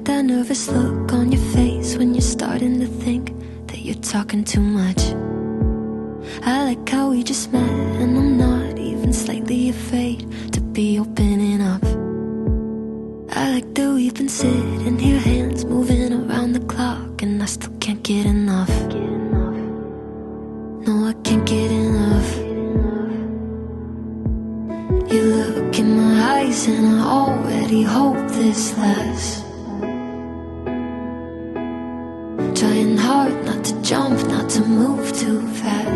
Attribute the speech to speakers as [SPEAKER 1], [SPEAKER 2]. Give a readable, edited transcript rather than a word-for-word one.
[SPEAKER 1] that nervous look on your face when you're starting to think that you're talking too much. I like how we just met, and I'm not even slightly afraid to be opening up. I like that we've been sitting here, hands moving around the clock, and I still can't get enough. No, I can't get enough. You look in my eyes and I already hope this lasts. Trying hard not to jump, not to move too fast.